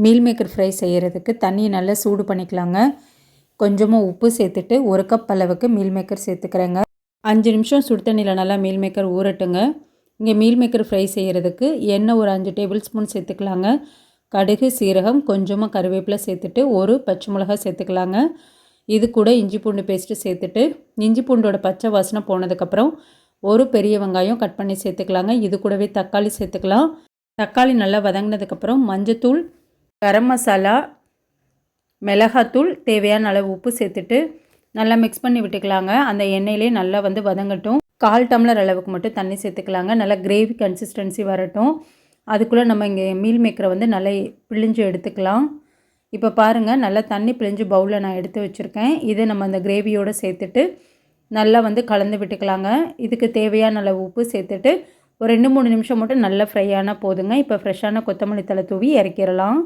Meal maker fry செய்கிறதுக்கு தண்ணியை நல்லா சூடு பண்ணிக்கலாங்க. கொஞ்சமாக உப்பு சேர்த்துட்டு 1 கப் அளவுக்கு மீல் மேக்கர் சேர்த்துக்கிறேங்க. 5 நிமிஷம் சுடு தண்ணியில் நல்லா மீல் மேக்கர் ஊறட்டுங்க. இங்கே மீல் மேக்கர் ஃப்ரை செய்கிறதுக்கு எண்ணெய் ஒரு 5 டேபிள் ஸ்பூன் சேர்த்துக்கலாங்க. கடுகு, சீரகம், கொஞ்சமாக கருவேப்பிலை சேர்த்துட்டு 1 பச்சை மிளகாய் சேர்த்துக்கலாங்க. இது கூட இஞ்சி பூண்டு பேஸ்ட்டு சேர்த்துட்டு இஞ்சி பூண்டோட பச்சை வாசனை போனதுக்கப்புறம் 1 பெரிய வெங்காயம் கட் பண்ணி சேர்த்துக்கலாங்க. இது கூடவே தக்காளி சேர்த்துக்கலாம். தக்காளி நல்லா வதங்கினதுக்கப்புறம் மஞ்சத்தூள், கரம் மசாலா, மிளகாத்தூள், தேவையான அளவு உப்பு சேர்த்துட்டு நல்லா மிக்ஸ் பண்ணி விட்டுக்கலாங்க. அந்த எண்ணெயிலே நல்லா வதங்கட்டும். 1/4 டம்ளர் அளவுக்கு மட்டும் தண்ணி சேர்த்துக்கலாங்க. நல்லா கிரேவி கன்சிஸ்டன்சி வரட்டும். அதுக்குள்ளே நம்ம இங்கே மீல் மேக்கரை நல்லா பிழிஞ்சு எடுத்துக்கலாம். இப்போ பாருங்கள், நல்லா தண்ணி பிழிஞ்சு பவுலில் நான் எடுத்து வச்சுருக்கேன். இதை நம்ம அந்த கிரேவியோடு சேர்த்துட்டு நல்லா கலந்து விட்டுக்கலாங்க. இதுக்கு தேவையான அளவு உப்பு சேர்த்துட்டு ஒரு 2-3 நிமிஷம் மட்டும் நல்லா ஃப்ரை ஆனால் போதுங்க. இப்போ ஃப்ரெஷ்ஷான கொத்தமல்லி தழை தூவி இறக்கிடலாம்.